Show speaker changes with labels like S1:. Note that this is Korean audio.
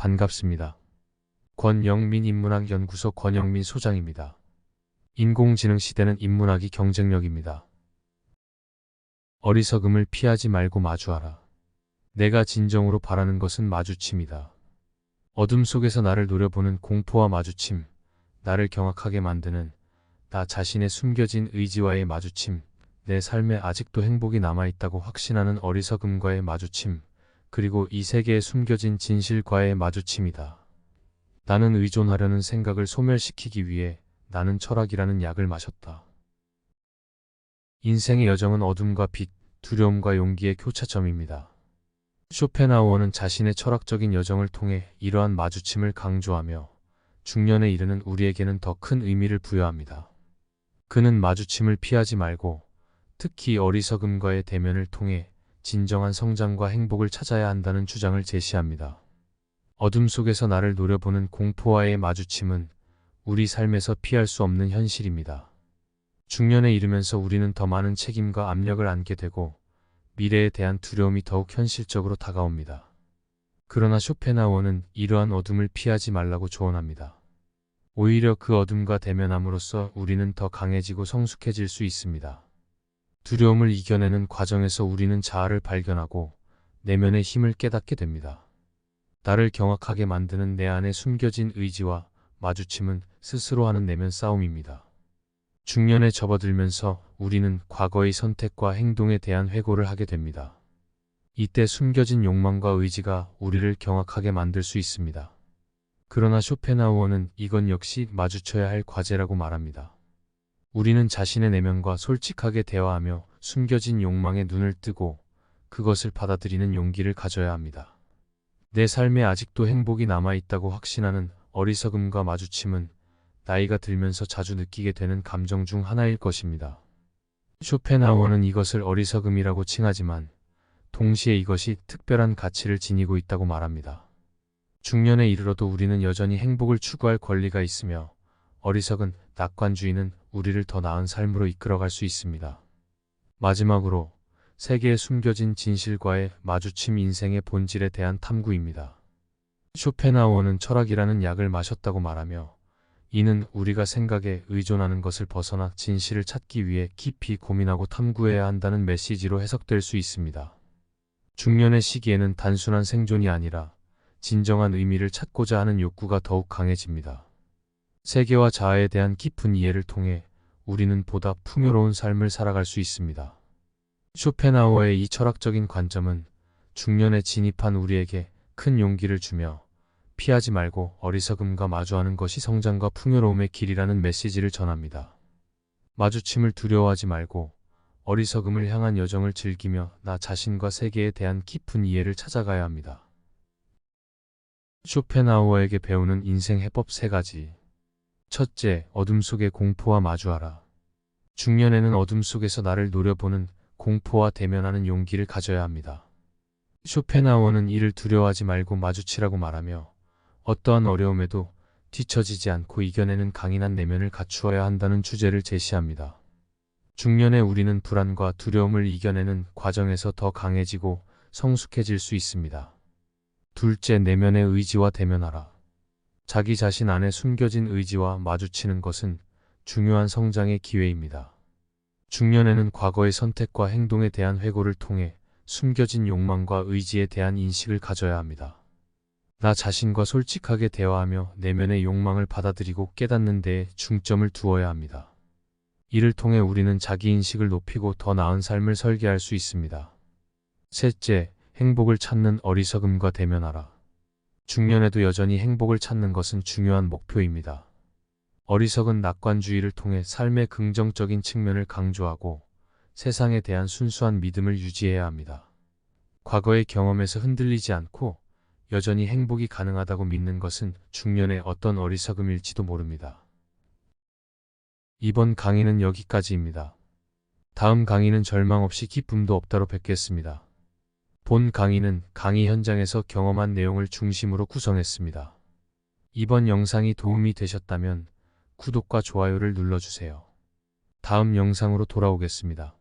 S1: 반갑습니다. 권영민 인문학연구소 권영민 소장입니다. 인공지능 시대는 인문학이 경쟁력입니다. 어리석음을 피하지 말고 마주하라. 내가 진정으로 바라는 것은 마주침이다. 어둠 속에서 나를 노려보는 공포와 마주침, 나를 경악하게 만드는 나 자신의 숨겨진 의지와의 마주침, 내 삶에 아직도 행복이 남아있다고 확신하는 어리석음과의 마주침, 그리고 이 세계에 숨겨진 진실과의 마주침이다. 나는 의존하려는 생각을 소멸시키기 위해 나는 철학이라는 약을 마셨다. 인생의 여정은 어둠과 빛, 두려움과 용기의 교차점입니다. 쇼펜하우어는 자신의 철학적인 여정을 통해 이러한 마주침을 강조하며 중년에 이르는 우리에게는 더 큰 의미를 부여합니다. 그는 마주침을 피하지 말고 특히 어리석음과의 대면을 통해 진정한 성장과 행복을 찾아야 한다는 주장을 제시합니다. 어둠 속에서 나를 노려보는 공포와의 마주침은 우리 삶에서 피할 수 없는 현실입니다. 중년에 이르면서 우리는 더 많은 책임과 압력을 안게 되고 미래에 대한 두려움이 더욱 현실적으로 다가옵니다. 그러나 쇼펜하우어는 이러한 어둠을 피하지 말라고 조언합니다. 오히려 그 어둠과 대면함으로써 우리는 더 강해지고 성숙해질 수 있습니다. 두려움을 이겨내는 과정에서 우리는 자아를 발견하고 내면의 힘을 깨닫게 됩니다. 나를 경악하게 만드는 내 안에 숨겨진 의지와 마주침은 스스로 하는 내면 싸움입니다. 중년에 접어들면서 우리는 과거의 선택과 행동에 대한 회고를 하게 됩니다. 이때 숨겨진 욕망과 의지가 우리를 경악하게 만들 수 있습니다. 그러나 쇼펜하우어는 이건 역시 마주쳐야 할 과제라고 말합니다. 우리는 자신의 내면과 솔직하게 대화하며 숨겨진 욕망에 눈을 뜨고 그것을 받아들이는 용기를 가져야 합니다. 내 삶에 아직도 행복이 남아있다고 확신하는 어리석음과 마주침은 나이가 들면서 자주 느끼게 되는 감정 중 하나일 것입니다. 쇼펜하우어는 이것을 어리석음이라고 칭하지만 동시에 이것이 특별한 가치를 지니고 있다고 말합니다. 중년에 이르러도 우리는 여전히 행복을 추구할 권리가 있으며 어리석은 낙관주의는 우리를 더 나은 삶으로 이끌어갈 수 있습니다. 마지막으로 세계에 숨겨진 진실과의 마주침 인생의 본질에 대한 탐구입니다. 쇼펜하우어는 철학이라는 약을 마셨다고 말하며 이는 우리가 생각에 의존하는 것을 벗어나 진실을 찾기 위해 깊이 고민하고 탐구해야 한다는 메시지로 해석될 수 있습니다. 중년의 시기에는 단순한 생존이 아니라 진정한 의미를 찾고자 하는 욕구가 더욱 강해집니다. 세계와 자아에 대한 깊은 이해를 통해 우리는 보다 풍요로운 삶을 살아갈 수 있습니다. 쇼펜하우어의 이 철학적인 관점은 중년에 진입한 우리에게 큰 용기를 주며 피하지 말고 어리석음과 마주하는 것이 성장과 풍요로움의 길이라는 메시지를 전합니다. 마주침을 두려워하지 말고 어리석음을 향한 여정을 즐기며 나 자신과 세계에 대한 깊은 이해를 찾아가야 합니다. 쇼펜하우어에게 배우는 인생 해법 3가지. 첫째, 어둠 속의 공포와 마주하라. 중년에는 어둠 속에서 나를 노려보는 공포와 대면하는 용기를 가져야 합니다. 쇼펜하우어는 이를 두려워하지 말고 마주치라고 말하며 어떠한 어려움에도 뒤처지지 않고 이겨내는 강인한 내면을 갖추어야 한다는 주제를 제시합니다. 중년에 우리는 불안과 두려움을 이겨내는 과정에서 더 강해지고 성숙해질 수 있습니다. 둘째, 내면의 의지와 대면하라. 자기 자신 안에 숨겨진 의지와 마주치는 것은 중요한 성장의 기회입니다. 중년에는 과거의 선택과 행동에 대한 회고를 통해 숨겨진 욕망과 의지에 대한 인식을 가져야 합니다. 나 자신과 솔직하게 대화하며 내면의 욕망을 받아들이고 깨닫는 데에 중점을 두어야 합니다. 이를 통해 우리는 자기인식을 높이고 더 나은 삶을 설계할 수 있습니다. 셋째, 행복을 찾는 어리석음과 대면하라. 중년에도 여전히 행복을 찾는 것은 중요한 목표입니다. 어리석은 낙관주의를 통해 삶의 긍정적인 측면을 강조하고 세상에 대한 순수한 믿음을 유지해야 합니다. 과거의 경험에서 흔들리지 않고 여전히 행복이 가능하다고 믿는 것은 중년의 어떤 어리석음일지도 모릅니다. 이번 강의는 여기까지입니다. 다음 강의는 절망 없이 기쁨도 없다로 뵙겠습니다. 본 강의는 강의 현장에서 경험한 내용을 중심으로 구성했습니다. 이번 영상이 도움이 되셨다면 구독과 좋아요를 눌러주세요. 다음 영상으로 돌아오겠습니다.